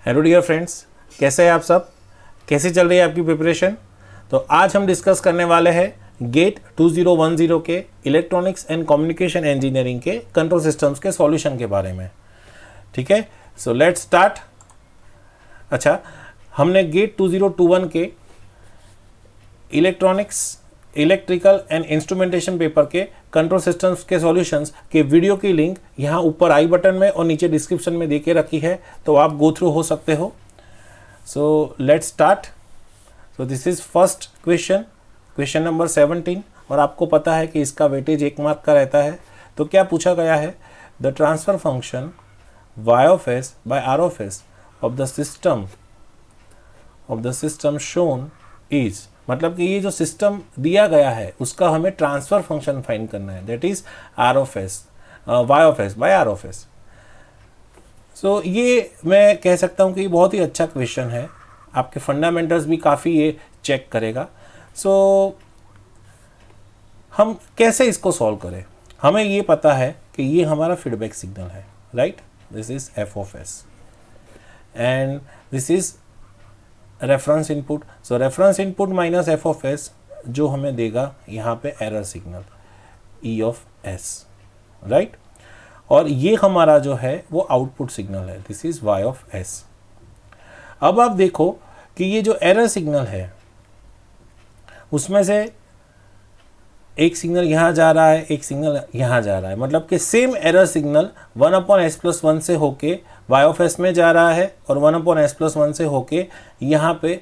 Hello dear friends, कैसे हैं आप सब? कैसे चल रही है आपकी प्रिपरेशन? तो आज हम डिस्कस करने वाले हैं गेट 2010 के इलेक्ट्रॉनिक्स एंड कम्युनिकेशन इंजीनियरिंग के कंट्रोल सिस्टम्स के सॉल्यूशन के बारे में। ठीक है, सो लेट्स स्टार्ट। अच्छा, हमने गेट 2021 के इलेक्ट्रिकल एंड इंस्ट्रूमेंटेशन पेपर के कंट्रोल सिस्टम्स के सॉल्यूशंस के वीडियो की लिंक यहाँ ऊपर आई बटन में और नीचे डिस्क्रिप्शन में देके रखी है, तो आप गो थ्रू हो सकते हो। So let's start. So this is first question number 17, और आपको पता है कि इसका वेटेज 1 मार्क का रहता है। तो क्या पूछा गया है? The transfer function y of S by are of s of the system shown is, मतलब कि ये जो सिस्टम दिया गया है उसका हमें ट्रांसफर फंक्शन फाइंड करना है, that is R of S Y of S by are of S. So ये मैं कह सकता हूँ कि बहुत ही अच्छा क्वेश्चन है, आपके फंडामेंटल्स भी काफ़ी ये चेक करेगा। सो हम कैसे इसको सॉल्व करें? हमें ये पता है कि ये हमारा फीडबैक सिग्नल है, right? This is f of S and this is reference input. So reference input minus f of s जो हमें देगा यहाँ पे error signal e of S, right? और ये हमारा जो है वो आउटपुट सिग्नल है, this is y of S. अब आप देखो कि ये जो एरर सिग्नल है उसमें से एक सिग्नल यहाँ जा रहा है, एक सिग्नल यहाँ जा रहा है, मतलब कि सेम एरर सिग्नल 1/s+1 से होके y ऑफ एस में जा रहा है और 1/s+1 से होके यहाँ पे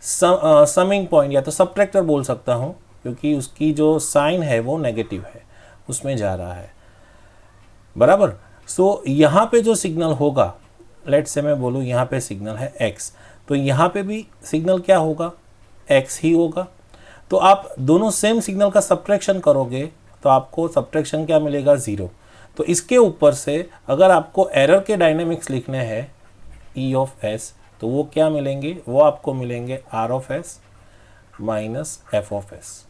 समिंग पॉइंट या तो सबट्रैक्टर बोल सकता हूँ, क्योंकि उसकी जो साइन है वो नेगेटिव है, उसमें जा रहा है, बराबर। सो यहाँ पे जो सिग्नल होगा, लेट्स से मैं बोलूँ यहाँ पे सिग्नल है x, तो यहाँ पे भी सिग्नल क्या होगा? x ही होगा। तो आप दोनों सेम सिग्नल का सब्ट्रैक्शन करोगे तो आपको सब्ट्रैक्शन क्या मिलेगा? 0। तो इसके ऊपर से अगर आपको एरर के डायनेमिक्स लिखने हैं ई ऑफ एस, तो वो क्या मिलेंगे? वो आपको मिलेंगे r of s minus f of S.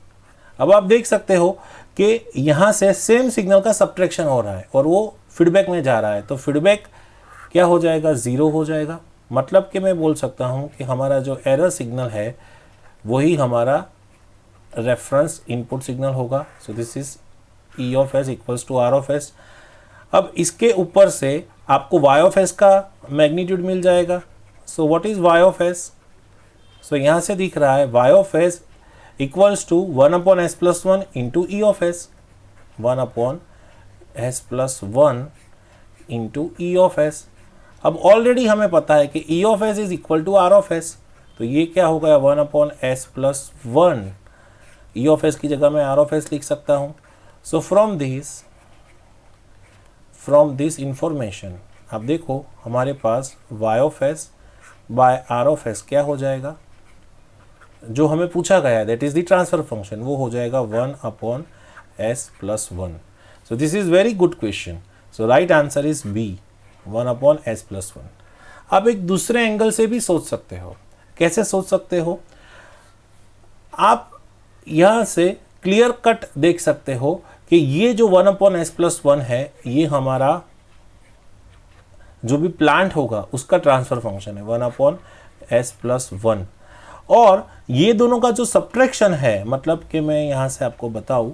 अब आप देख सकते हो कि यहाँ से सेम सिग्नल का सब्ट्रैक्शन हो रहा है और वो फीडबैक में जा रहा है, तो फीडबैक क्या हो जाएगा? 0 हो जाएगा। मतलब कि मैं बोल सकता हूँ कि हमारा जो एरर सिग्नल है वही हमारा रेफरेंस इनपुट सिग्नल होगा। So this is E of S equals to R of S. अब इसके ऊपर से आपको y ऑफ एस का मैग्नीट्यूड मिल जाएगा। So what is y of S? So यहाँ से दिख रहा है y of S equals to 1/s+1 into E of S, 1/s+1 into E of S. अब ऑलरेडी हमें पता है कि E of S is equal to R of S, तो ये क्या हो गया? 1/s+1। ई ऑफ एस की जगह मैं आर ऑफ एस लिख सकता हूँ। सो फ्रॉम दिस इंफॉर्मेशन आप देखो हमारे पास Y of S by are of S क्या हो जाएगा? जो हमें पूछा गया है that is the transfer function, वो हो जाएगा 1/s+1। So this is very good question. So right answer is B, 1/s+1। आप एक दूसरे एंगल से भी सोच सकते हो। कैसे सोच सकते हो? आप यहाँ से क्लियर कट देख सकते हो कि ये जो 1/s+1 है ये हमारा जो भी प्लांट होगा उसका ट्रांसफर फंक्शन है 1/s+1, और ये दोनों का जो सब्ट्रैक्शन है, मतलब कि मैं यहाँ से आपको बताऊं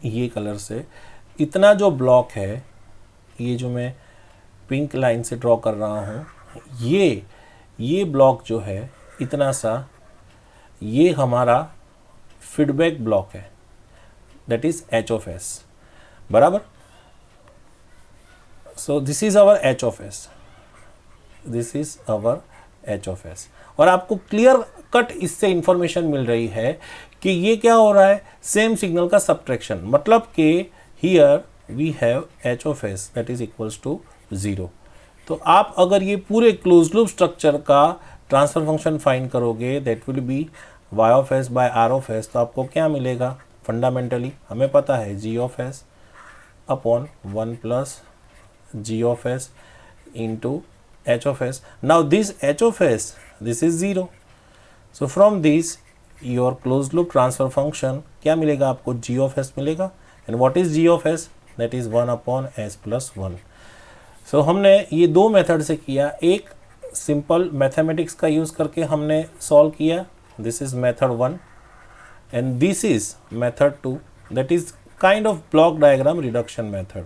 ये कलर से, इतना जो ब्लॉक है, ये जो मैं पिंक लाइन से ड्रॉ कर रहा हूँ, ये ब्लॉक जो है इतना सा, ये हमारा फीडबैक ब्लॉक है, that is H of S, बराबर। So this is our H of S, this is our H of S. और आपको क्लियर कट इससे इंफॉर्मेशन मिल रही है कि ये क्या हो रहा है? सेम सिग्नल का सब्ट्रैक्शन, मतलब कि here we have h of s that is equals to 0। तो आप अगर ये पूरे क्लोज लूप स्ट्रक्चर का ट्रांसफर फंक्शन फाइंड करोगे that will be y of S by are of S, तो आपको क्या मिलेगा? फंडामेंटली हमें पता है g of s upon 1 plus g of s into h of s. Now this h of S, this is 0। So from this your close loop transfer function क्या मिलेगा आपको? g ऑफ एस मिलेगा। And what is g of s? That is 1/s+1। सो हमने ये दो method से किया, एक सिंपल मैथमेटिक्स का यूज़ करके हमने सॉल्व किया, this is method 1 and this is method 2, that is kind of block diagram reduction method,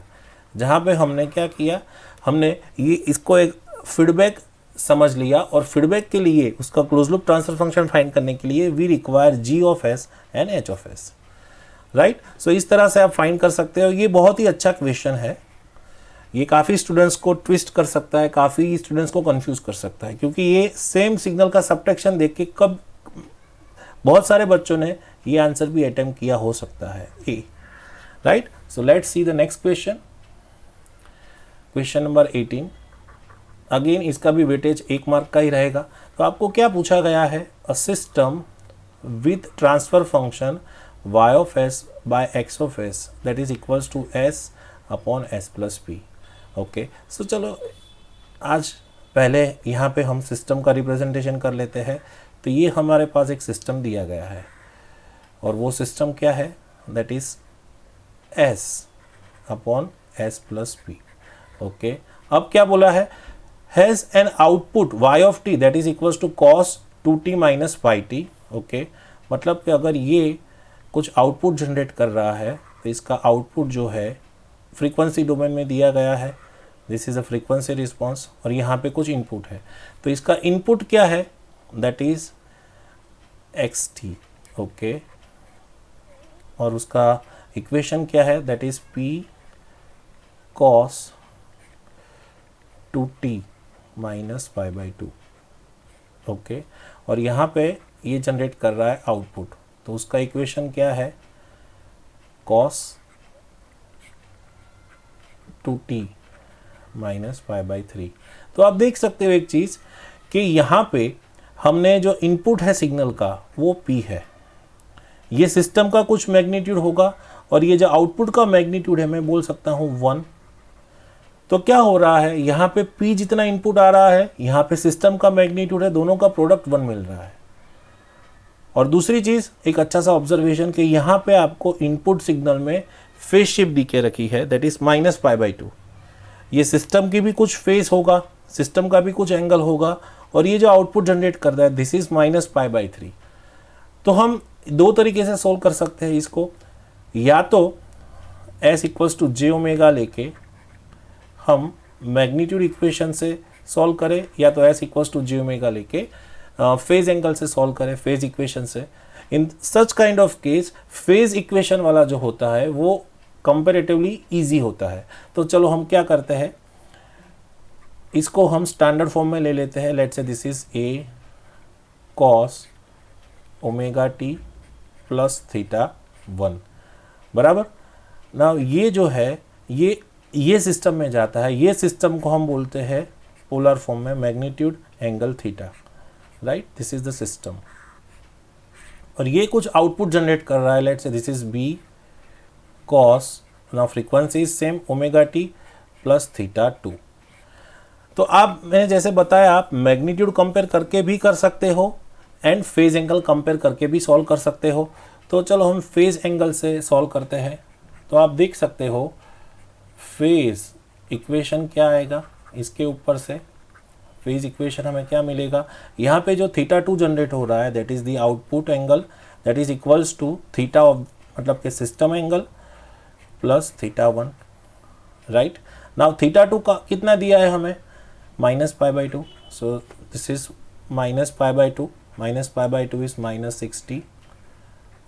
जहाँ पे हमने क्या किया, हमने ये इसको एक फीडबैक समझ लिया और फीडबैक के लिए उसका close loop transfer function find करने के लिए we require G of S and H of S, right. So इस तरह से आप फाइंड कर सकते हो। ये बहुत ही अच्छा क्वेश्चन है, ये काफ़ी स्टूडेंट्स को ट्विस्ट कर सकता है, काफ़ी स्टूडेंट्स को कंफ्यूज कर सकता है, क्योंकि ये सेम सिग्नल का सबट्रैक्शन देख के कब बहुत सारे बच्चों ने ये आंसर भी अटेम्प्ट किया हो सकता है ए, right. So let's see the next question, question number 18। Again इसका भी वेटेज 1 मार्क का ही रहेगा। तो आपको क्या पूछा गया है, a system with transfer function y of s by x of s that is equals to s upon s plus p। Okay, so चलो आज पहले यहाँ पे हम सिस्टम का रिप्रेजेंटेशन कर लेते हैं। तो ये हमारे पास एक सिस्टम दिया गया है और वो सिस्टम क्या है, that is s upon s plus p। Okay, अब क्या बोला है, has an output y of t that is equals to cos 2t minus pi t. Okay, मतलब कि अगर ये कुछ आउटपुट जनरेट कर रहा है तो इसका आउटपुट जो है फ्रीक्वेंसी डोमेन में दिया गया है, this is a frequency response, और यहाँ पे कुछ इनपुट है। तो इसका इनपुट क्या है, दैट इज xt। ओके, और उसका इक्वेशन क्या है, that is p cos 2t minus pi by 2। Okay, और यहाँ पे ये जनरेट कर रहा है आउटपुट, तो उसका इक्वेशन क्या है, cos 2t minus pi by 3। तो आप देख सकते हो एक चीज़ कि यहाँ पे हमने जो इनपुट है सिग्नल का वो p है, ये सिस्टम का कुछ मैग्नीट्यूड होगा और ये जो आउटपुट का मैग्नीट्यूड है मैं बोल सकता हूँ 1। तो क्या हो रहा है, यहाँ पे p जितना इनपुट आ रहा है, यहाँ पे सिस्टम का मैग्नीट्यूड है, दोनों का प्रोडक्ट 1 मिल रहा है। और दूसरी चीज़, एक अच्छा सा ऑब्जर्वेशन कि यहाँ पे आपको इनपुट सिग्नल में फेज शिफ्ट दी के रखी है, that is minus pi by 2। ये सिस्टम की भी कुछ फेज होगा, सिस्टम का भी कुछ एंगल होगा, और ये जो आउटपुट जनरेट कर रहा है this is minus pi by 3। तो हम दो तरीके से सोल्व कर सकते हैं इसको, या तो s equals to J omega लेके हम मैग्नीट्यूड इक्वेशन से सॉल्व करें, या तो s equals to J omega लेके फेज एंगल से सॉल्व करें, फेज इक्वेशन से। In such kind of case phase equation वाला जो होता है वो कंपैरेटिवली इजी होता है। तो चलो हम क्या करते हैं, इसको हम स्टैंडर्ड फॉर्म में ले लेते हैं। Let's say this is a cos omega T plus theta 1 बराबर। ना ये जो है ये सिस्टम में जाता है, ये सिस्टम को हम बोलते हैं पोलर फॉर्म में magnitude angle theta, right, this is the system. और ये कुछ आउटपुट जनरेट कर रहा है, let's say this is b cos, now frequency is same omega T plus theta 2। तो आप, मैंने जैसे बताया, आप मैग्नीट्यूड कंपेयर करके भी कर सकते हो एंड फेज एंगल कंपेयर करके भी सॉल्व कर सकते हो। तो चलो हम फेज एंगल से सॉल्व करते हैं। तो आप देख सकते हो फेज इक्वेशन क्या आएगा, इसके ऊपर से फेज इक्वेशन हमें क्या मिलेगा, यहाँ पे जो थीटा 2 जनरेट हो रहा है that is the output angle, that is equals to theta of, मतलब कि system angle plus theta 1, right. Now theta 2 का कितना दिया है हमें, minus pi by 2, so this is minus pi by 2, minus pi by 2 is minus 60।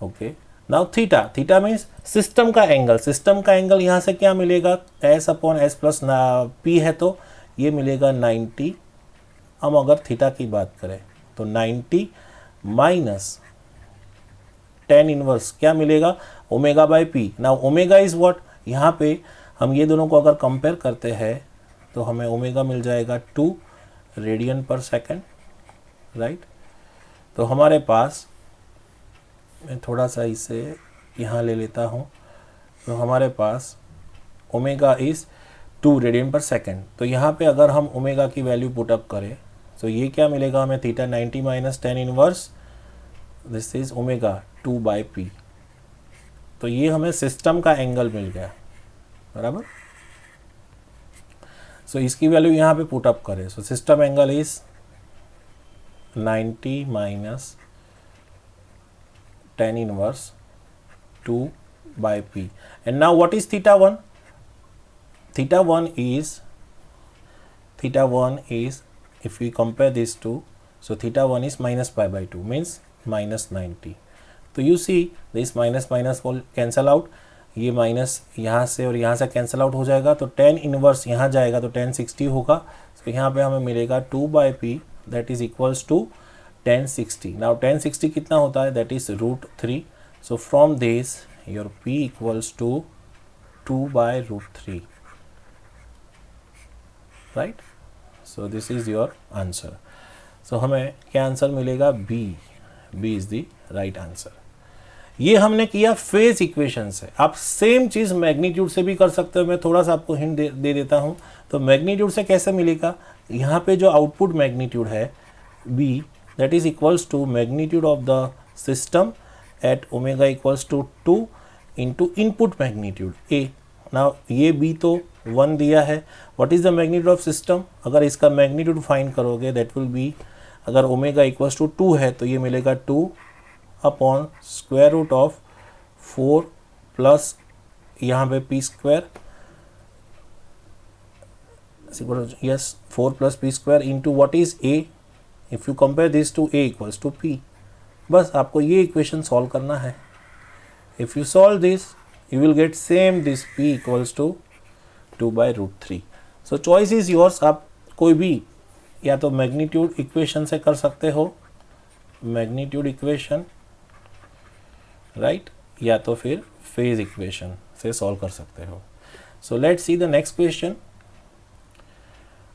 Okay, now theta means system का angle, system का angle यहाँ से क्या मिलेगा, s upon s plus p है, तो ये मिलेगा 90। हम अगर थीटा की बात करें तो 90 माइनस tan इनवर्स क्या मिलेगा, omega by p। Now omega is what, यहाँ पे हम ये दोनों को अगर कंपेयर करते हैं तो हमें ओमेगा मिल जाएगा 2 रेडियन पर सेकंड, राइट। तो हमारे पास, मैं थोड़ा सा इसे यहाँ ले लेता हूँ, तो हमारे पास ओमेगा इज़ 2 रेडियन पर सेकंड। तो यहाँ पे अगर हम ओमेगा की वैल्यू पुटअप करें तो ये क्या मिलेगा हमें, theta 90 minus tan inverse, this is omega 2 by p। तो ये हमें सिस्टम का एंगल मिल गया, बराबर। सो इसकी वैल्यू यहाँ पे पुट अप करें. So system angle is 90 minus tan inverse 2 by p. And now what is theta 1? Theta 1 is, if we compare these two, so theta 1 is minus pi by 2, means minus 90. तो you see this minus minus will cancel out, ये minus यहाँ से और यहाँ से cancel out हो जाएगा, तो tan इनवर्स यहाँ जाएगा तो tan 60 होगा. तो यहाँ पे हमें मिलेगा 2 by p that is equals to tan 60. Now tan 60 कितना होता है, that is √3. So from this your p equals to 2 by √3, right? So this is your answer. So हमें क्या आंसर मिलेगा, B is the right answer. ये हमने किया phase equation से. आप सेम चीज़ मैग्नीट्यूड से भी कर सकते हो. मैं थोड़ा सा आपको हिंट दे देता हूँ. तो मैग्नीट्यूड से कैसे मिलेगा, यहाँ पे जो आउटपुट मैग्नीट्यूड है B, that is equals to magnitude of the system at omega equals to 2 into input magnitude A. Now ये B तो 1 दिया है. What is the magnitude of system? अगर इसका magnitude फाइंड करोगे that will be, अगर omega equals to 2 है तो ये मिलेगा 2 upon square root of 4 plus यहाँ पे p square, yes 4 plus p square into what is a. If you compare this to a equals to p. बस आपको ये इक्वेशन सॉल्व करना है. If you solve this you will get same this p equals to 2 by √3. So choice is yours. आप कोई भी या तो मैग्नीट्यूड इक्वेशन से कर सकते हो, मैग्नीट्यूड इक्वेशन राइट, या तो फिर फेज इक्वेशन से सॉल्व कर सकते हो. So let's see the next question.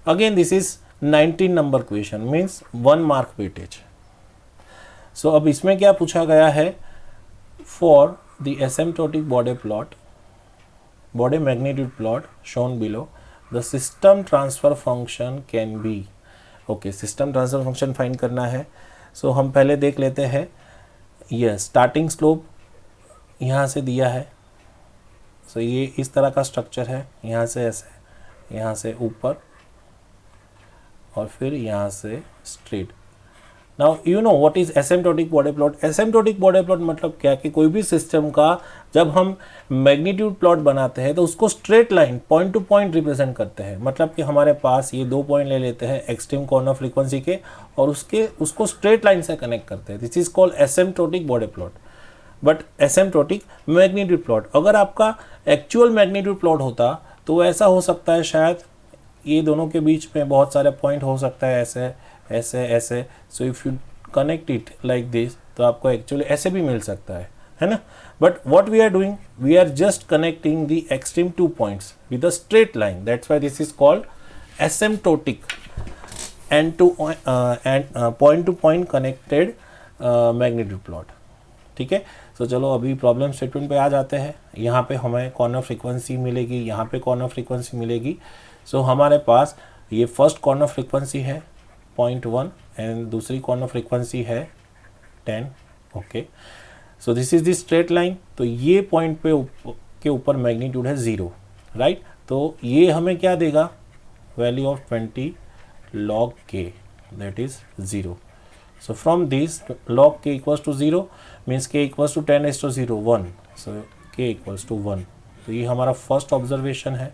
Again this is 19 number question, means 1 mark weightage. So अब इसमें क्या पूछा गया है, for the asymptotic Bode plot, Bode magnitude plot shown below, the system transfer function can be. Okay, system transfer function find करना है. सो हम पहले देख लेते हैं. ये स्टार्टिंग स्लोप यहाँ से दिया है. सो ये इस तरह का स्ट्रक्चर है, यहाँ से ऐसे, यहाँ से ऊपर और फिर यहाँ से straight. Now you know what is asymptotic Bode plot. Asymptotic Bode plot मतलब क्या, कि कोई भी सिस्टम का जब हम मैग्नीट्यूड प्लॉट बनाते हैं तो उसको straight line point to point represent करते हैं. मतलब कि हमारे पास ये 2 पॉइंट ले लेते हैं एक्सट्रीम कॉर्नर फ्रीक्वेंसी के और उसको स्ट्रेट लाइन से कनेक्ट करते हैं. This is called asymptotic Bode plot. But asymptotic magnitude plot, अगर आपका एक्चुअल मैग्नीट्यूड प्लॉट होता तो ऐसा हो सकता है, शायद ये दोनों के बीच में बहुत सारे पॉइंट हो सकता है, ऐसे ऐसे ऐसे. So if you connect it like this तो आपको एक्चुअली ऐसे भी मिल सकता है ना. But what we are doing, we are just connecting the extreme 2 points with a straight line. That's why this is called asymptotic and point to point connected magnitude plot. ठीक है. सो चलो अभी प्रॉब्लम स्टेटमेंट पे आ जाते हैं. यहाँ पे हमें कॉर्नर फ्रीक्वेंसी मिलेगी, यहाँ पे कॉर्नर फ्रीक्वेंसी मिलेगी. सो हमारे पास ये फर्स्ट कॉर्नर फ्रीक्वेंसी है 0.1 एंड दूसरी कॉर्नर फ्रीक्वेंसी है 10. Okay, so this is the straight line. तो ये पॉइंट पे के ऊपर मैग्नीट्यूड है 0, राइट. तो ये हमें क्या देगा, value of 20 log k, that is 0. So from this log k equals to 0 means k equals to 10 raised to 0 1. So k equals to 1. तो ये हमारा फर्स्ट ऑब्जर्वेशन है.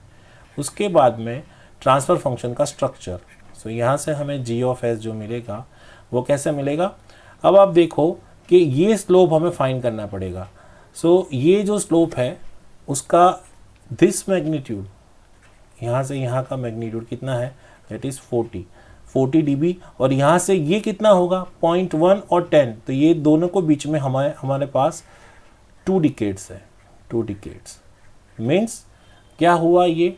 उसके बाद में ट्रांसफ़र फंक्शन का स्ट्रक्चर. सो यहाँ से हमें g ऑफ s जो मिलेगा वो कैसे मिलेगा. अब आप देखो कि ये स्लोप हमें फाइंड करना पड़ेगा. सो ये जो स्लोप है उसका दिस मैग्नीट्यूड, यहाँ से यहाँ का मैग्नीट्यूड कितना है, दैट इज़ 40 dB. और यहाँ से ये कितना होगा 0.1 और 10. तो ये दोनों को बीच में हमारे पास 2 डिकेड्स है. 2 डिकेड्स मीन्स क्या हुआ, ये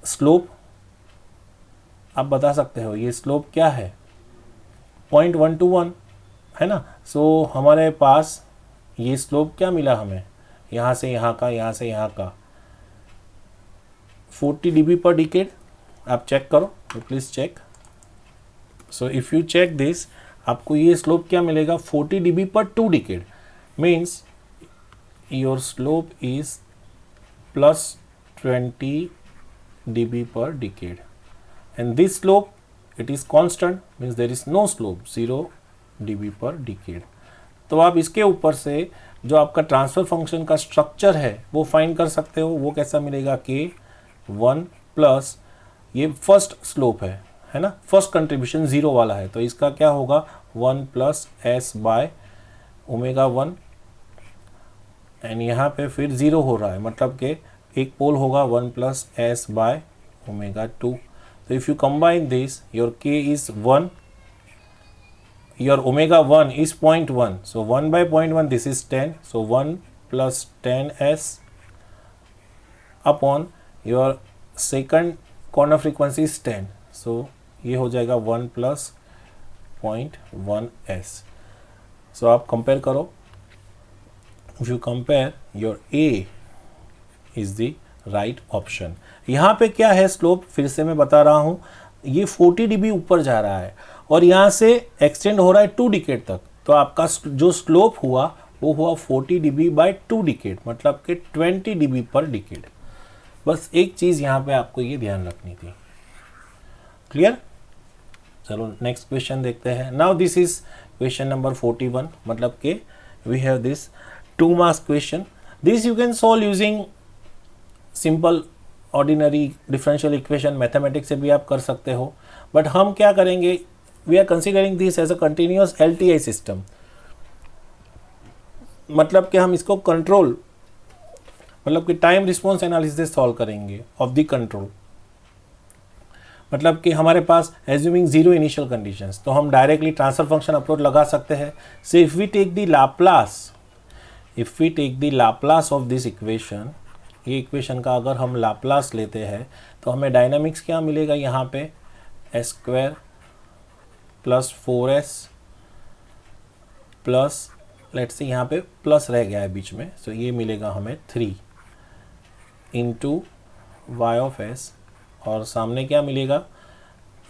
स्लोप आप बता सकते हो, ये स्लोप क्या है 0.121 है ना. सो हमारे पास ये स्लोप क्या मिला हमें, यहाँ से यहाँ का, यहाँ से यहाँ का 40 dB पर डिकेड. आप चेक करो, please check. So if you check this, आपको ये स्लोप क्या मिलेगा 40 dB पर 2 decade. Means your slope is +20 dB per decade, and this slope it is constant, means there is no slope, 0 dB per decade. तो आप इसके ऊपर से जो आपका ट्रांसफर फंक्शन का स्ट्रक्चर है वो फाइंड कर सकते हो. वो कैसा मिलेगा, k 1 प्लस ये फर्स्ट स्लोप है ना, फर्स्ट कंट्रीब्यूशन 0 वाला है, तो इसका क्या होगा 1 plus S by omega 1, and यहाँ पे फिर 0 हो रहा है, मतलब कि एक पोल होगा 1 प्लस एस बाय ओमेगा 2. तो if you combine this, your k is 1, your omega 1 is 0.1, so 1 by 0.1 this is 10, so 1 plus 10s upon your second corner frequency is 10, so ये हो जाएगा 1 plus 0.1s. so आप compare करो, if you compare, your A is the right option. यहाँ पे क्या है slope, फिर से मैं बता रहा हूँ, ये 40 dB ऊपर जा रहा है और यहाँ से एक्सटेंड हो रहा है 2 डिकेड तक, तो आपका जो स्लोप हुआ वो हुआ 40 dB बाय 2 डिकेड, मतलब कि 20 dB पर डिकेड. बस एक चीज़ यहाँ पे आपको ये ध्यान रखनी थी. क्लियर? चलो नेक्स्ट क्वेश्चन देखते हैं. Now this is question number 41, मतलब कि we have this 2 marks question. This you can solve using simple ordinary differential equation, mathematics से भी आप कर सकते हो, बट हम क्या करेंगे, we are considering this as a continuous LTI system, मतलब कि हम इसको कंट्रोल, मतलब कि टाइम रिस्पॉन्स एनालिसिस सॉल्व करेंगे ऑफ द कंट्रोल, मतलब कि हमारे पास एज्यूमिंग 0 इनिशियल कंडीशंस, तो हम डायरेक्टली ट्रांसफर फंक्शन अप्रोच लगा सकते हैं. So if we take the Laplace of this equation, ये इक्वेशन का अगर हम लाप्लास लेते हैं तो हमें डायनामिक्स क्या मिलेगा, यहाँ पे S square plus 4s plus, let's say यहाँ पे प्लस रह गया है बीच में, सो ये मिलेगा हमें 3 इंटू वाई ऑफ एस, और सामने क्या मिलेगा,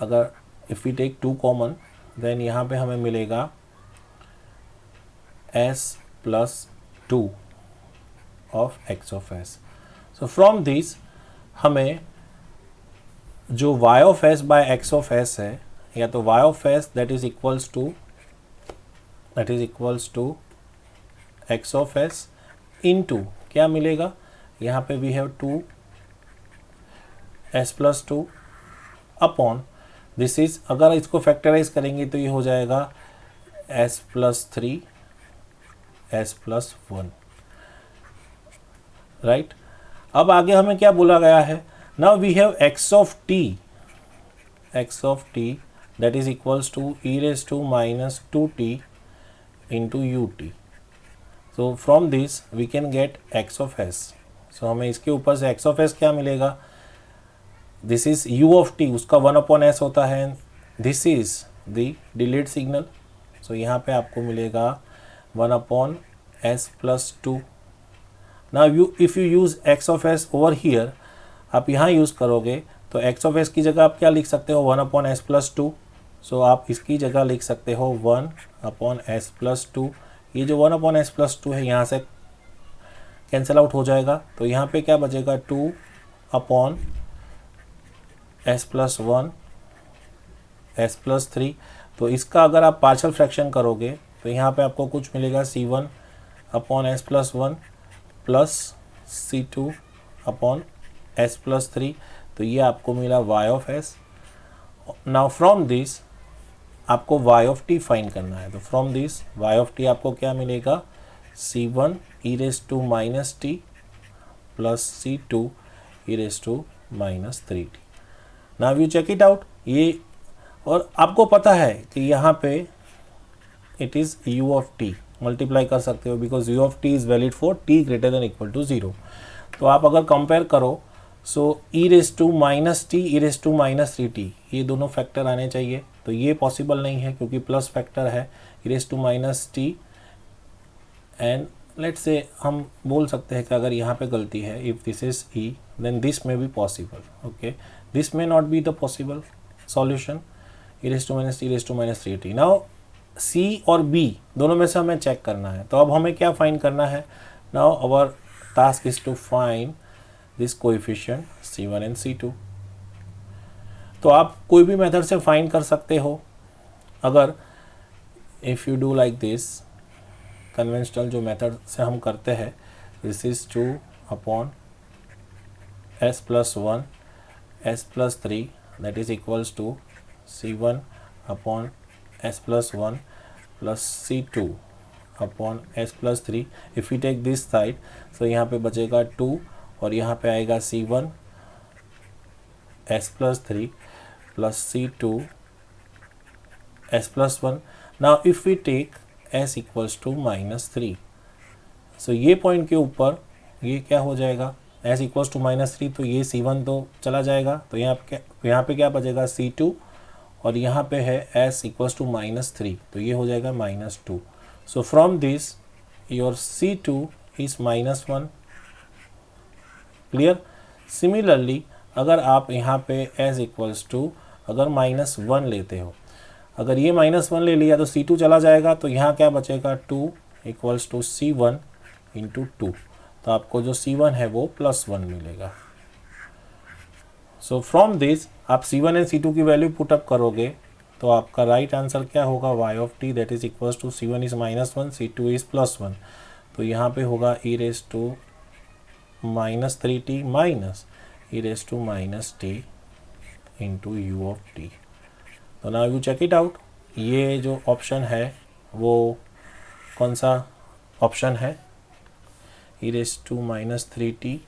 अगर if we take 2 common, then यहाँ पे हमें मिलेगा s plus 2 of x of s. So from this हमें जो y of s by x of s है, या तो y of s that is equals to x of s into क्या मिलेगा, यहाँ पे we have 2 s plus 2 upon this is, अगर इसको फैक्टराइज करेंगे तो ये हो जाएगा s plus 3 s plus 1, right. अब आगे हमें क्या बोला गया है, now we have x of t that is equals to e raised to minus 2t into ut. so from this we can get x of s. so हमें इसके ऊपर से x of s क्या मिलेगा, this is u of t, उसका 1 upon s होता है, this is the delayed signal, so यहाँ पे आपको मिलेगा 1 upon s plus 2. now if you use x of s over here, आप यहाँ यूज़ करोगे तो x of s की जगह आप क्या लिख सकते हो, 1 upon s plus 2. सो आप इसकी जगह लिख सकते हो 1 अपॉन s प्लस 2. ये जो 1 अपॉन s प्लस 2 है यहाँ से कैंसिल आउट हो जाएगा, तो यहाँ पे क्या बचेगा 2 upon s plus 1 s plus 3. तो इसका अगर आप पार्शियल फ्रैक्शन करोगे तो यहाँ पे आपको कुछ मिलेगा c1 upon s plus 1 plus c2 upon s plus 3. तो ये आपको मिला y of s. Now from this आपको y ऑफ t फाइंड करना है, तो from this y of t आपको क्या मिलेगा, c1 e raised to minus t plus c2 e raised to minus 3t. Now you check it out. ये और आपको पता है कि यहाँ पे it is u of t multiply कर सकते हो, because u of t is valid for t greater than equal to 0. तो आप अगर कंपेयर करो, so e raised to minus t e raised to minus 3t, ये दोनों फैक्टर आने चाहिए, तो ये पॉसिबल नहीं है क्योंकि प्लस फैक्टर है e raised to minus t. And let's say हम बोल सकते हैं कि अगर यहाँ पे गलती है, if this is e then this may be possible, okay, this may not be the possible solution, e raised to minus t e raised to minus 3t. Now c और b दोनों में से हमें चेक करना है, तो अब हमें क्या फाइंड करना है, now our task is to find this coefficient c1 and c2. तो आप कोई भी मेथड से फाइंड कर सकते हो। अगर if you do like this, conventional जो मेथड से हम करते हैं, this is 2 upon s plus 1 s plus 3 that is equals to c1 upon s plus 1 plus c2 upon s plus 3। if we take this side, so यहाँ पे बचेगा 2 और यहाँ पे आएगा c1 s plus 3 plus c2 s plus 1। now if we take s equals to -3, so ये point के ऊपर ये क्या हो जाएगा, s इक्वल्स टू -3, तो ये c1 तो चला जाएगा, तो यहाँ पे क्या बचेगा c2 और यहाँ पे है s इक्वल्स टू -3, तो ये हो जाएगा -2। सो from this your c2 is -1। Clear. Similarly अगर आप यहाँ पे s इक्वल्स टू अगर -1 लेते हो, अगर ये -1 ले लिया तो c2 चला जाएगा, तो यहाँ क्या बचेगा 2 इक्वल्स टू c1 इंटू 2, तो आपको जो c1 है वो +1 मिलेगा। सो फ्रॉम दिस आप c1 एंड c2 की वैल्यू पुटअप करोगे तो आपका राइट आंसर क्या होगा, y of t that is equals to c1 is -1 c2 is +1, तो यहाँ पे होगा e raise to -3t minus e raise to -t into u of t। तो now you check it out, ये जो option है वो कौन सा ऑप्शन है, e रेज टू -3t।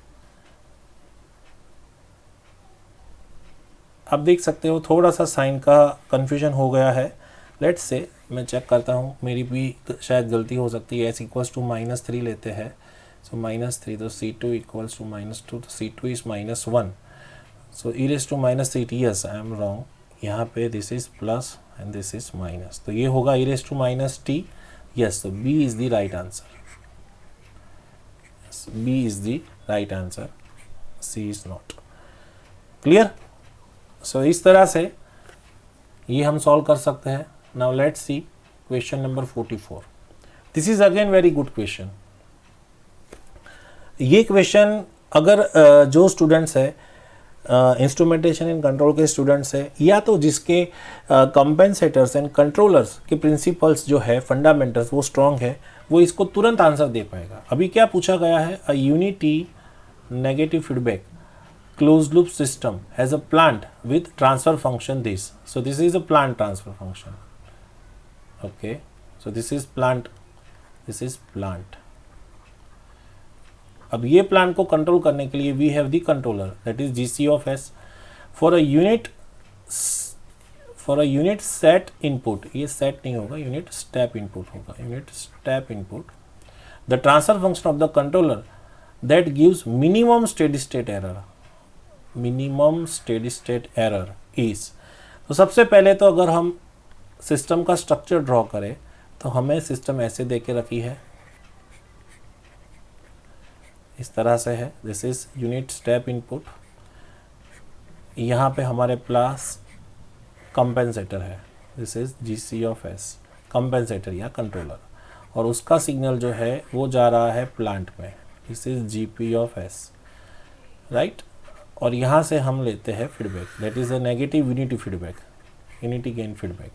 आप देख सकते हो थोड़ा सा साइन का कन्फ्यूजन हो गया है। लेट्स से मैं चेक करता हूँ, मेरी भी शायद गलती हो सकती है। s इक्वल्स टू -3 लेते हैं, सो -3, तो c2 इक्वल्स टू -2, तो c2 is -1, so e raise to -3t, yes I am wrong, यहाँ पे this is plus and this is minus, तो ये होगा e raise to -t, yes, तो b is the right answer, B is the right answer, C is not। Clear? So इस तरह से ये हम सॉल्व कर सकते हैं। Now let's see question number 44। This is again very good question। ये क्वेश्चन अगर जो स्टूडेंट्स है इंस्ट्रूमेंटेशन एंड कंट्रोल के स्टूडेंट्स है, या तो जिसके कंपेंसेटर्स एंड कंट्रोलर्स के प्रिंसिपल्स जो है फंडामेंटल्स वो स्ट्रॉन्ग है, वो इसको तुरंत आंसर दे पाएगा। अभी क्या पूछा गया है, a unity negative feedback close loop system has a plant with transfer function this, so this is a plant transfer function, okay, so this is plant, this is plant. अब ये प्लांट को control करने के लिए we have the controller that is G C of s for a unit set input, ये set नहीं होगा, unit step input होगा, unit step input, the transfer function of the controller that gives minimum steady state error, minimum steady state error is. तो सबसे पहले तो अगर हम सिस्टम का स्ट्रक्चर ड्रॉ करें तो हमें सिस्टम ऐसे दे के रखी है, इस तरह से है, this is unit step input, यहाँ पे हमारे पास कंपेंसेटर है, this is G C of S, compensator या कंट्रोलर, और उसका सिग्नल जो है वो जा रहा है प्लांट में, this is GP of S, right. और यहाँ से हम लेते हैं feedback that is a negative unity feedback, unity gain feedback.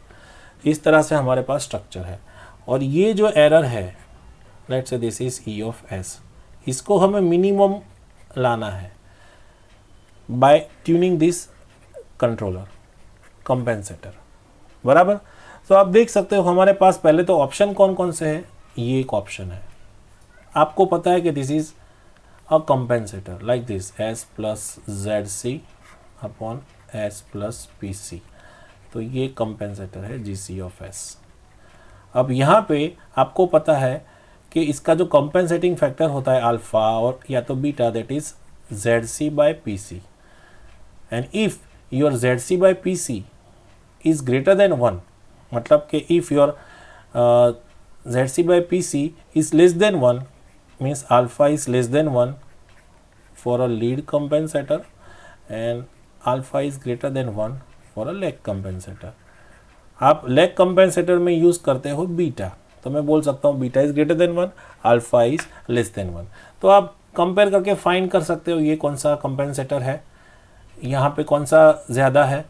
इस तरह से हमारे पास स्ट्रक्चर है, और ये जो एरर है let's say this is E of s, इसको हमें मिनिमम लाना है by tuning this controller compensator, बराबर। तो आप देख सकते हो हमारे पास पहले तो ऑप्शन कौन कौन से हैं, ये एक ऑप्शन है, आपको पता है कि this is a compensator like this s plus z c upon s plus p c, तो ये कंपेंसेटर है जीसी ऑफ एस। अब यहाँ पे आपको पता है कि इसका जो कंपेंसेटिंग फैक्टर होता है अल्फा और या तो beta that is Z C by P C, and if your Z C by P C is greater than 1, मतलब कि if your Z C by P C is less than 1 means alpha is less than 1 for a lead compensator and alpha is greater than 1 for a lag compensator. आप lag compensator में use करते हो beta, तो मैं बोल सकता हूँ beta is greater than 1, alpha is less than 1। तो आप कंपेयर करके फाइंड कर सकते हो ये कौन सा कंपेंसेटर है, यहाँ पे कौन सा ज़्यादा है।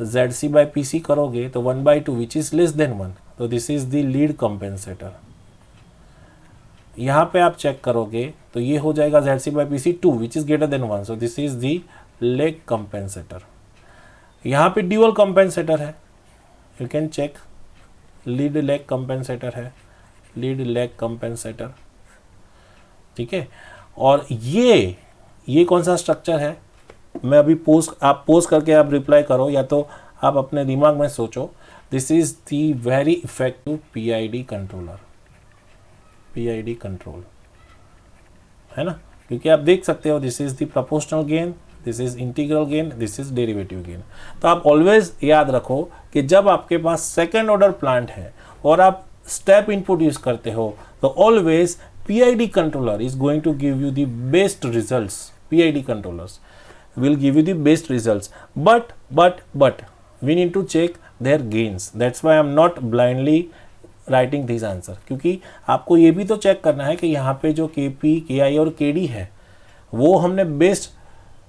Z C by P C करोगे तो 1/2 विच इज लेस देन 1, तो this is the lead compensator. यहाँ पे आप चेक करोगे तो ये हो जाएगा Z C by P C 2 which is greater than 1, so this is the lag compensator. यहाँ पे ड्यूअल कंपेंसेटर है, you can check, lead lag compensator है, लीड लेग कंपेंसेटर, ठीक है। और ये कौन सा स्ट्रक्चर है, मैं अभी आप पोज करके आप रिप्लाई करो या तो आप अपने दिमाग में सोचो। This is the very effective PID controller, PID control, है ना, क्योंकि आप देख सकते हो this is the proportional gain, this is integral gain, this is derivative gain. तो आप ऑलवेज याद रखो कि जब आपके पास सेकेंड ऑर्डर प्लांट है और आप स्टेप इनपुट यूज करते हो तो always PID controller is going to give you the best results. PID controllers will give you the best results, but we need to check their gains. That's why I'm not blindly writing this answer, क्योंकि आपको ये भी तो check करना है कि यहाँ पे जो KP, KI और KD है वो हमने बेस्ट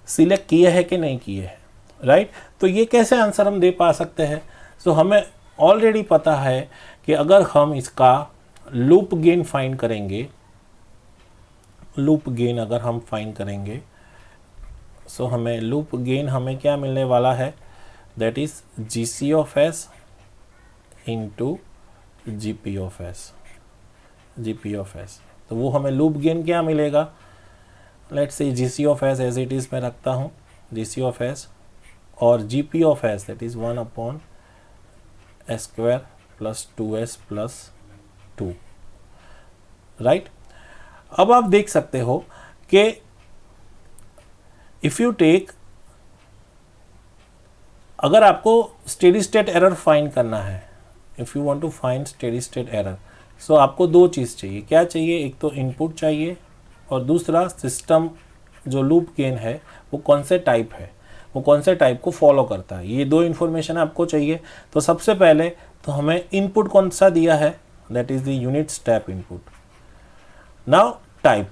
सिलेक्ट किए है कि नहीं किए है, राइट। तो ये कैसे आंसर हम दे पा सकते हैं, सो हमें ऑलरेडी पता है कि अगर हम इसका लूप गेन फाइंड करेंगे, लूप गेन अगर हम फाइंड करेंगे, सो हमें लूप गेन हमें क्या मिलने वाला है, that is GC of S into GP of S, GP of S। तो वो हमें लूप गेन क्या मिलेगा, let's say GC of S as it is मैं रखता हूँ, GC ऑफ S और GP of S that is 1/S square plus 2S plus 2, right. अब आप देख सकते हो कि इफ यू टेक, अगर आपको स्टेडी स्टेट एरर फाइंड करना है, if you want to find steady state error, so आपको दो चीज़ चाहिए। क्या चाहिए, एक तो इनपुट चाहिए और दूसरा सिस्टम जो लूप गेन है वो कौन से टाइप है, वो कौन से टाइप को फॉलो करता है, ये दो इन्फॉर्मेशन आपको चाहिए। तो सबसे पहले तो हमें इनपुट कौन सा दिया है, that is the unit step input. Now type,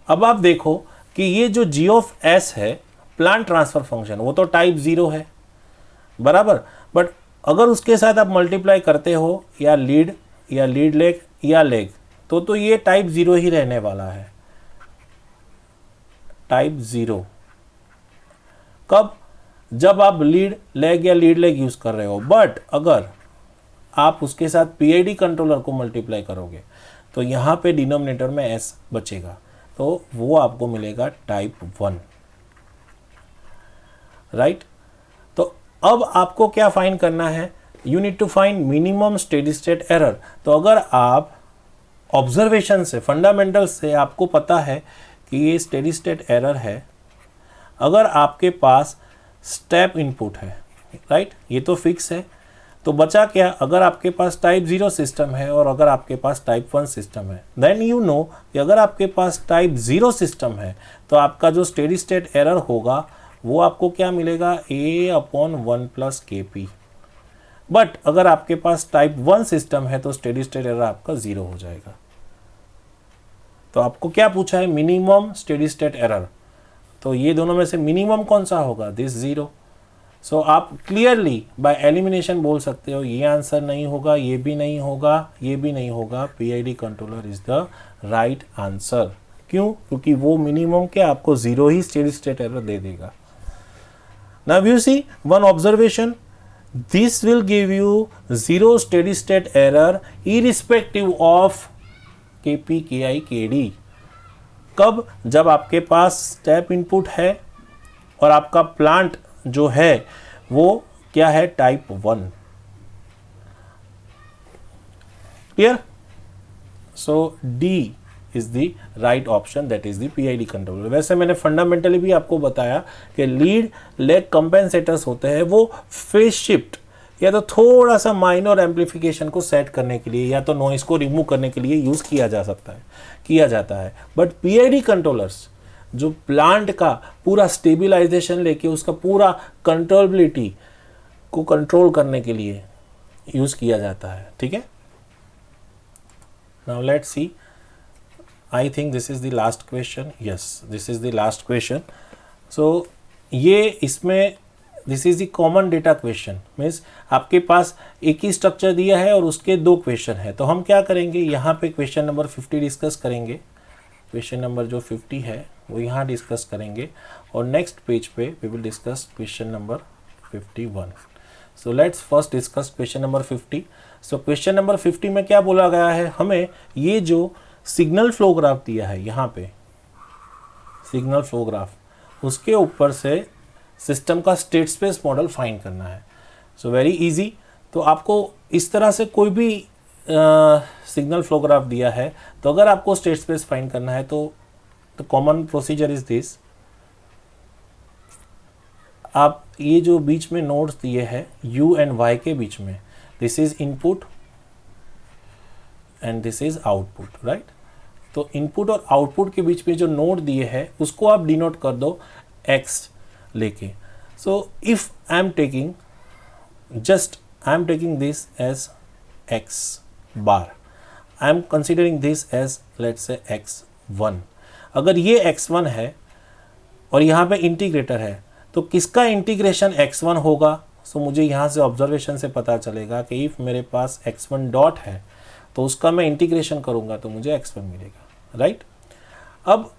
अब आप देखो कि ये जो G ऑफ S है प्लांट ट्रांसफर फंक्शन, वो तो टाइप 0 है, बराबर। बट अगर उसके साथ आप मल्टीप्लाई करते हो या लीड लेग या लेग, तो ये टाइप 0 ही रहने वाला है, टाइप 0। कब, जब आप लीड लेग या लीड लेग यूज कर रहे हो। बट अगर आप उसके साथ PID कंट्रोलर को मल्टीप्लाई करोगे तो यहाँ पे डिनोमिनेटर में S बचेगा, तो वो आपको मिलेगा टाइप 1, राइट। तो अब आपको क्या फाइंड करना है, you need to find minimum steady state error. तो अगर आप ऑब्जर्वेशन से, फंडामेंटल से आपको पता है कि ये स्टेडी स्टेट एरर है, अगर आपके पास स्टेप इनपुट है, राइट, ये तो फिक्स है, तो बचा क्या, अगर आपके पास टाइप 0 सिस्टम है और अगर आपके पास टाइप 1 सिस्टम है, देन यू नो कि अगर आपके पास टाइप 0 सिस्टम है तो आपका जो स्टेडी स्टेट एरर होगा वो आपको क्या मिलेगा, A/1 प्लस KP। बट अगर आपके पास टाइप 1 सिस्टम है तो स्टेडी स्टेट एरर आपका 0 हो जाएगा। तो आपको क्या पूछा है, मिनिमम स्टेडी स्टेट एरर, तो ये दोनों में से मिनिमम कौन सा होगा, दिस 0। सो आप क्लियरली बाय एलिमिनेशन बोल सकते हो ये आंसर नहीं होगा, ये भी नहीं होगा, ये भी नहीं होगा, PID controller is the right answer. क्यों, क्योंकि वो मिनिमम के आपको 0 ही स्टेडी स्टेट एरर दे देगा। Now you see one observation, this will give you 0 steady state error irrespective of KP, KI, KD। कब, जब आपके पास स्टेप इनपुट है और आपका प्लांट जो है वो क्या है, type 1, clear. So D is the right option, that is the PID controller. वैसे मैंने फंडामेंटली भी आपको बताया कि लीड लेग कंपेंसेटर्स होते हैं वो फेज शिफ्ट या तो थोड़ा सा माइनर एम्पलीफिकेशन को सेट करने के लिए या तो नॉइस को रिमूव करने के लिए यूज किया जाता है। बट PID कंट्रोलर्स जो प्लांट का पूरा स्टेबिलाइजेशन लेके उसका पूरा कंट्रोलेबिलिटी को कंट्रोल करने के लिए यूज किया जाता है, ठीक है। Now let's see, I think this is the last question, yes this is the last question. So ये इसमें this is the common data question, means आपके पास एक ही स्ट्रक्चर दिया है और उसके दो क्वेश्चन है। तो हम क्या करेंगे, यहाँ पे क्वेश्चन नंबर 50 डिस्कस करेंगे, क्वेश्चन नंबर जो 50 है वो यहाँ डिस्कस करेंगे, और नेक्स्ट पेज पे we will discuss question number 51। So let's first discuss question number 50। So question number 50 में क्या बोला गया है, हमें ये जो सिग्नल फ्लो ग्राफ दिया है यहाँ पे, सिग्नल फ्लो ग्राफ, उसके ऊपर से सिस्टम का स्टेट स्पेस मॉडल फाइंड करना है। So very easy. तो आपको इस तरह से कोई भी सिग्नल फ्लो ग्राफ दिया है, तो अगर आपको स्टेट स्पेस फाइंड करना है तो the common procedure is this, आप ये जो बीच में नोड्स दिए हैं u एंड y के बीच में, this is input and this is output, right. तो इनपुट और आउटपुट के बीच में जो नोड दिए हैं उसको आप डिनोट कर दो x लेके। So if I am taking this as x bar, I am considering this as let's say x1। अगर ये x1 है और यहाँ पे इंटीग्रेटर है, तो किसका इंटीग्रेशन x1 होगा। सो मुझे यहाँ से ऑब्जर्वेशन से पता चलेगा कि इफ मेरे पास x1 डॉट है तो उसका मैं इंटीग्रेशन करूँगा तो मुझे x1 मिलेगा, राइट। अब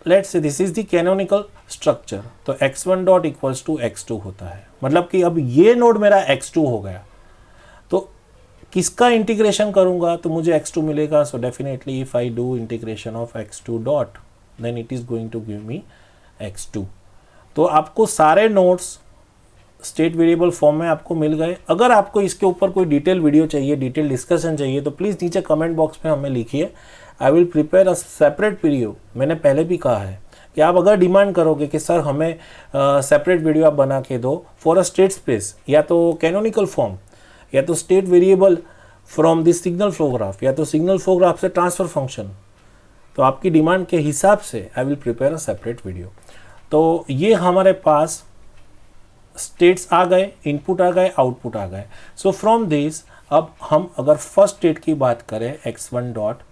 let's say this is the canonical structure, तो x1 dot equals to x2 होता है, मतलब कि अब ये नोड मेरा x2 हो गया, तो किसका इंटीग्रेशन करूंगा तो मुझे x2 मिलेगा। So definitely if I do integration of x2 dot then it is going to give me x2। तो आपको सारे नोड्स स्टेट वेरिएबल फॉर्म में आपको मिल गए। अगर आपको इसके ऊपर कोई डिटेल वीडियो चाहिए, डिटेल डिस्कशन चाहिए, तो प्लीज़ नीचे कमेंट बॉक्स में हमें लिखिए, I will prepare a separate video. मैंने पहले भी कहा है कि आप अगर डिमांड करोगे कि सर हमें सेपरेट वीडियो आप बना के दो फॉर अ स्टेट स्पेस, या तो कैनोनिकल फॉर्म, या तो state variable from this signal flow graph, या तो सिग्नल फ्लो ग्राफ से ट्रांसफर फंक्शन, तो आपकी डिमांड के हिसाब से I will prepare a separate video. तो ये हमारे पास स्टेट्स आ गए, इनपुट आ गए, आउटपुट आ गए। सो फ्रॉम दिस अब हम अगर फर्स्ट स्टेट की बात करें x1 डॉट,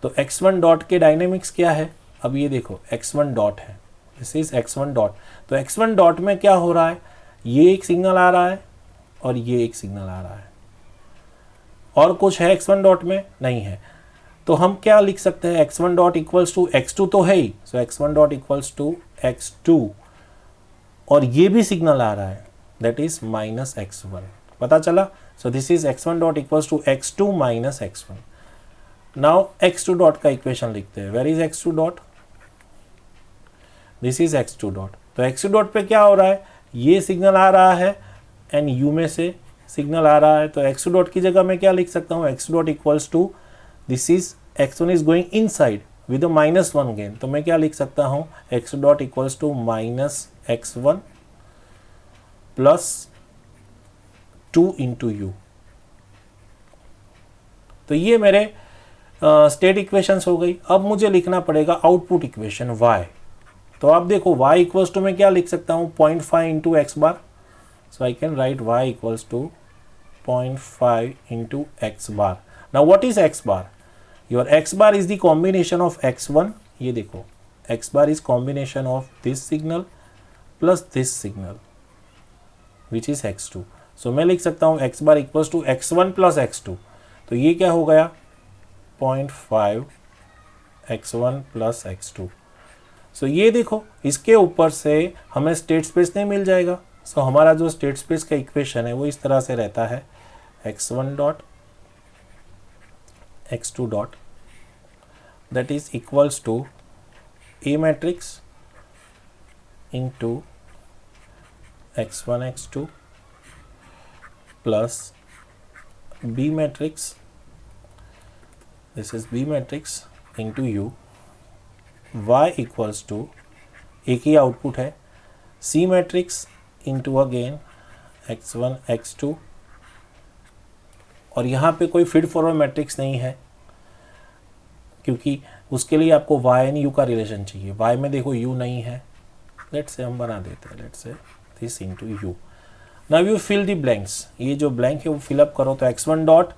तो x1 डॉट के डायनेमिक्स क्या है, अब ये देखो x1 डॉट है, दिस इज x1 डॉट। तो x1 डॉट में क्या हो रहा है, ये एक सिग्नल आ रहा है और ये एक सिग्नल आ रहा है, और कुछ है x1 डॉट में नहीं है। तो हम क्या लिख सकते हैं, x1 dot equals to x2 तो है ही, so x1 dot equals to x2, और ये भी सिग्नल आ रहा है दैट इज माइनस x1, पता चला। So this is x1 dot equals to x2 minus x1। Now x2 dot का इक्वेशन लिखते हैं, where is x2 dot, this is x2 dot. तो x2 डॉट पे क्या हो रहा है, ये सिग्नल आ रहा है एंड u में से सिग्नल आ रहा है, तो x2 डॉट की जगह मैं क्या लिख सकता हूँ, x2 dot equals to this is x1 is going inside with -1 gain, तो मैं क्या लिख सकता हूँ, x2 dot equals to minus x1 plus 2 into U. तो ये मेरे स्टेट इक्वेशंस हो गई। अब मुझे लिखना पड़ेगा आउटपुट इक्वेशन y। तो आप देखो y इक्वल्स टू मैं क्या लिख सकता हूँ, 0.5 into X bar. So I can write y equals to 0.5 into X bar. Now what is x bar, your x bar is the combination of x1, ये देखो x bar is combination of this signal plus this signal which is x2। So मैं लिख सकता हूँ x bar equals to x1 plus x2। तो ये क्या हो गया, 0.5 x1 प्लस x2। सो ये देखो इसके ऊपर से हमें स्टेट स्पेस नहीं मिल जाएगा। सो हमारा जो स्टेट स्पेस का इक्वेशन है वो इस तरह से रहता है, x1 dot x2 dot that is equals to A matrix into x1 x2 plus B matrix, this is B matrix into U, y equals to एक ही आउटपुट है C matrix into again x1 x2, और यहाँ पे कोई feed forward matrix नहीं है क्योंकि उसके लिए आपको y एंड u का रिलेशन चाहिए। y में देखो u नहीं है, लेट्स से हम बना देते हैं, let's say this into u। Now you fill the blanks, ये जो ब्लैंक है वो फिलअप करो। तो x1 dot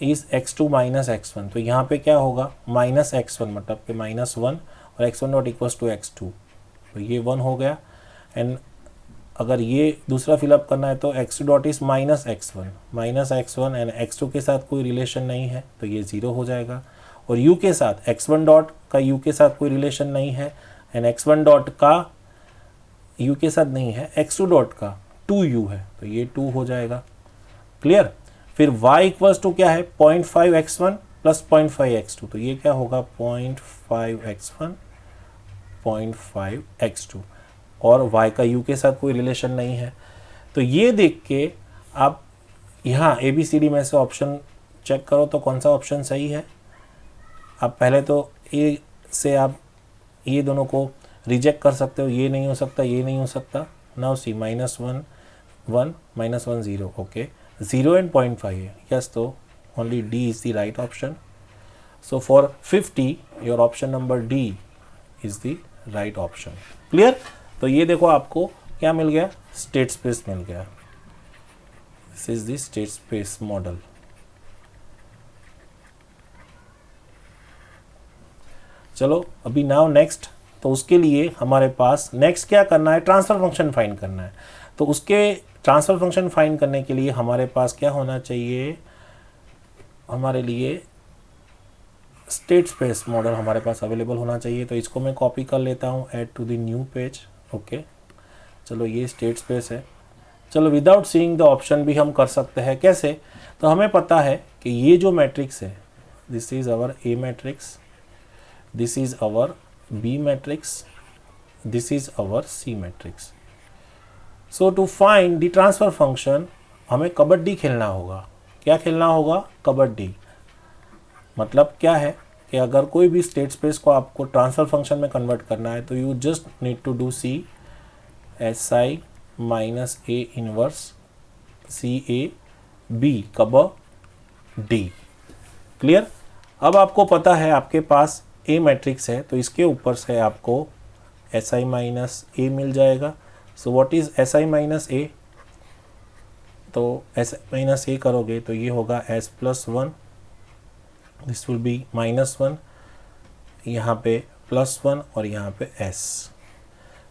is x2 minus x1, तो यहाँ पे क्या होगा, माइनस x1 मतलब कि -1, और x1 dot equals to x2, तो ये 1 हो गया। एंड अगर ये दूसरा फिलअप करना है तो x2 dot is -x1 and x2 के साथ कोई रिलेशन नहीं है तो ये 0 हो जाएगा, और u के साथ x1 डॉट का u के साथ कोई रिलेशन नहीं है एंड x1 डॉट का u के साथ नहीं है, x2 डॉट का 2u है तो ये 2 हो जाएगा। क्लियर। फिर y इक्वल्स टू क्या है 0.5x1 प्लस 0.5x2 तो ये क्या होगा 0.5x1 0.5x2 और y का u के साथ कोई रिलेशन नहीं है। तो ये देख के आप यहाँ ABCD में से ऑप्शन चेक करो तो कौन सा ऑप्शन सही है। आप पहले तो ए से आप ये दोनों को रिजेक्ट कर सकते हो, ये नहीं हो सकता, ये नहीं हो सकता। नाउ सी -1 1 -1 0 ओके 0 एंड 0.5 है यस, तो only D is the right option. So for 50 your option number D is the right option. Clear. तो ये देखो आपको क्या मिल गया, स्टेट स्पेस मिल गया। This is the state space model. चलो अभी नाउ नेक्स्ट, तो उसके लिए हमारे पास नेक्स्ट क्या करना है, ट्रांसफर फंक्शन फाइंड करना है। तो उसके ट्रांसफर फंक्शन फाइंड करने के लिए हमारे पास क्या होना चाहिए, हमारे लिए स्टेट स्पेस मॉडल हमारे पास अवेलेबल होना चाहिए। तो इसको मैं कॉपी कर लेता हूँ, add to the new page. Okay चलो ये स्टेट स्पेस है। चलो विदाउट सीइंग द ऑप्शन भी हम कर सकते हैं। कैसे, तो हमें पता है कि ये जो मैट्रिक्स है this is our A matrix, this is our B matrix, this is our C matrix. So to find the transfer function हमें कबड्डी खेलना होगा। क्या खेलना होगा, कबड्डी। मतलब क्या है कि अगर कोई भी स्टेट स्पेस को आपको ट्रांसफर फंक्शन में कन्वर्ट करना है तो you just need to do C S I minus A inverse C A B kabaddi. Clear. अब आपको पता है आपके पास ए मैट्रिक्स है तो इसके ऊपर से आपको एस आई माइनस ए मिल जाएगा। So what is S I minus A, तो एस आई माइनस ए करोगे तो ये होगा S plus 1, this will be -1, यहाँ पे +1 और यहाँ पे s।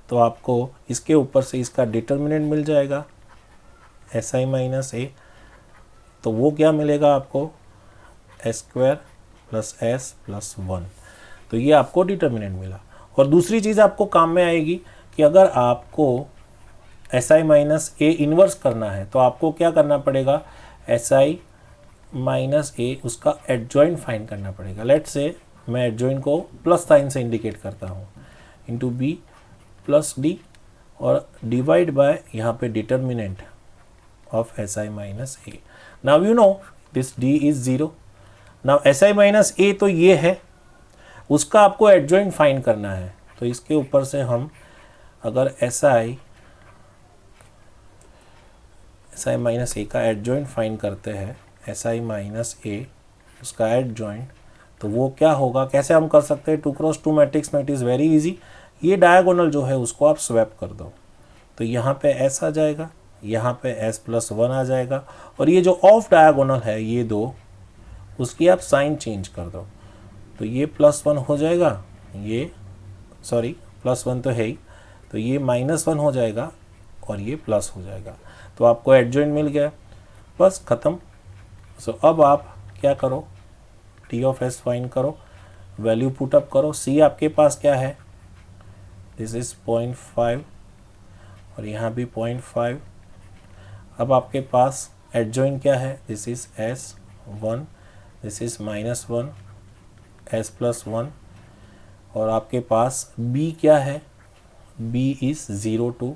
तो आपको इसके ऊपर से इसका डिटर्मिनेंट मिल जाएगा एस आई माइनस ए, तो वो क्या मिलेगा आपको s² + s + 1। तो ये आपको डिटर्मिनेंट मिला। और दूसरी चीज़ आपको काम में आएगी कि अगर आपको S I minus A inverse करना है तो आपको क्या करना पड़ेगा, एस आई माइनस ए उसका एडजॉइंट फाइंड करना पड़ेगा। लेट से मैं एडजॉइंट को प्लस साइन से इंडिकेट करता हूँ, इंटू बी प्लस डी और डिवाइड बाय यहाँ पे determinant of S I minus A. Now you know this D is 0। Now S I minus A तो ये है, उसका आपको एडजॉइंट फाइंड करना है। तो इसके ऊपर से हम अगर एस आई माइनस ए का एडजॉइंट फाइंड करते हैं, एस आई माइनस ए उसका एडजॉइंट, तो वो क्या होगा, कैसे हम कर सकते हैं, 2x2 मैट्रिक्स में इट इज़ वेरी इजी। ये डायगोनल जो है उसको आप स्वैप कर दो, तो यहाँ पे s आ जाएगा, यहाँ पे s + 1 आ जाएगा, और ये जो ऑफ डायगोनल है ये दो, उसकी आप साइन चेंज कर दो, तो ये +1 हो जाएगा, ये सॉरी +1 तो है ही, तो ये -1 हो जाएगा और ये प्लस हो जाएगा। तो आपको एडजॉइंट मिल गया, बस ख़त्म। सो अब आप क्या करो, टी ऑफ एस फाइंड करो, वैल्यू पुटअप करो। सी आपके पास क्या है, दिस इज 0.5 और यहाँ भी 0.5। अब आपके पास एडजॉइंट क्या है, this is s1, this is -1 s + 1, और आपके पास b क्या है, b इज 0 2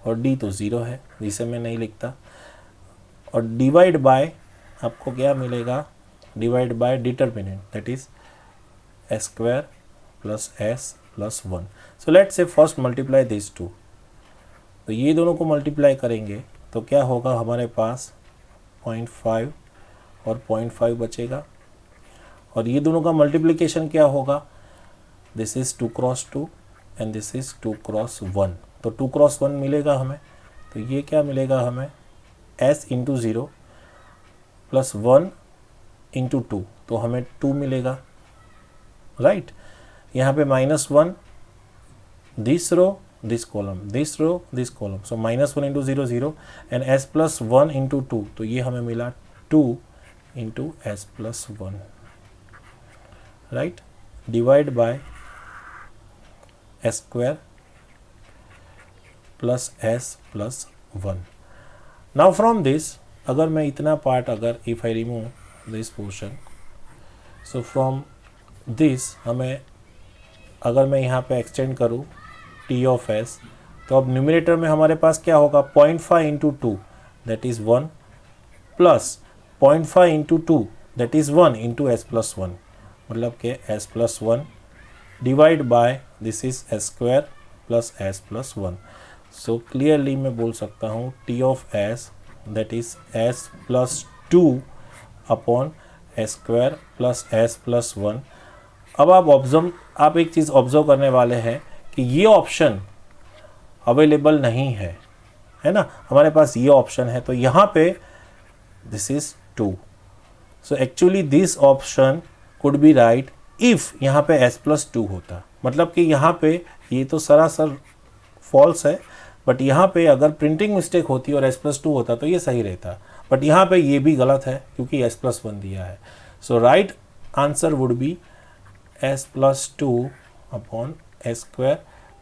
और d तो 0 है, जिसे मैं नहीं लिखता। और डिवाइड बाय आपको क्या मिलेगा, divide by determinant that is s² + s + 1। So let's say first multiply this two, तो ये दोनों को मल्टीप्लाई करेंगे तो क्या होगा, हमारे पास 0.5 और 0.5 बचेगा, और ये दोनों का मल्टीप्लिकेशन क्या होगा, this is 2x2 and this is 2x1, तो 2x1 मिलेगा हमें। तो ये क्या मिलेगा हमें, s × 0 + 1 × 2, तो हमें 2 मिलेगा, राइट। यहाँ पे -1 this row this column, this row, this column. So -1 into 0 0 and s plus 1 into 2. तो ये हमें मिला 2 into s plus 1, right? Divide by s square plus s plus 1. Now from this, अगर मैं इतना पार्ट अगर if I remove this portion, so from this हमें अगर मैं यहाँ पे एक्सटेंड करूँ t of s, तो अब न्यूमरेटर में हमारे पास क्या होगा 0.5 into 2 that is 1 plus 0.5 into 2 that is 1 into S plus 1, मतलब कि S plus 1 divide by this is S square plus S plus 1. So clearly मैं बोल सकता हूँ t of s that is s plus 2 upon S square plus S plus 1. अब आप एक चीज़ observe करने वाले हैं कि ये ऑप्शन अवेलेबल नहीं है, है ना. हमारे पास ये ऑप्शन है, तो यहाँ पे this is 2. So actually this option could be right if यहाँ पे s प्लस 2 होता. मतलब कि यहाँ पे ये तो सरासर फॉल्स है, बट यहाँ पे अगर प्रिंटिंग मिस्टेक होती और s प्लस 2 होता तो ये सही रहता. बट यहाँ पे ये भी गलत है क्योंकि s प्लस 1 दिया है. So right answer would be s plus 2 upon S square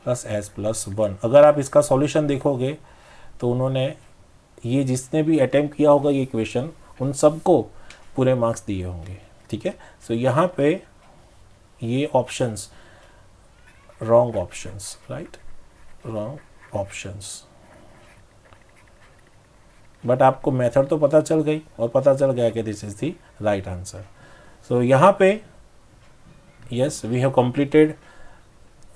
plus S plus 1. अगर आप इसका सॉल्यूशन देखोगे तो उन्होंने ये जिसने भी अटेम्प्ट किया होगा ये इक्वेशन, उन सबको पूरे मार्क्स दिए होंगे. ठीक है. सो यहाँ पे ये options wrong options, right, wrong options. But आपको मेथड तो पता चल गई और पता चल गया कि this is the right answer. So यहाँ पे yes we have completed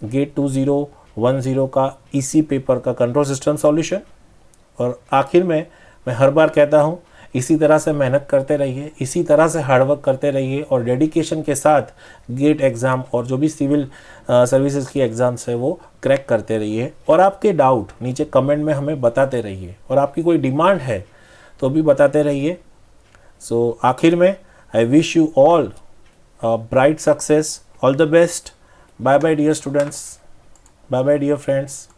GATE 2010 का इसी पेपर का कंट्रोल सिस्टम सॉल्यूशन. और आखिर में मैं हर बार कहता हूँ इसी तरह से मेहनत करते रहिए, इसी तरह से हार्डवर्क करते रहिए और डेडिकेशन के साथ गेट एग्ज़ाम और जो भी सिविल सर्विसेज की एग्ज़ाम्स है वो क्रैक करते रहिए. और आपके डाउट नीचे कमेंट में हमें बताते रहिए और आपकी कोई डिमांड है तो भी बताते रहिए. सो आखिर में I wish you all bright success, all the best. Bye bye dear students, bye bye dear friends.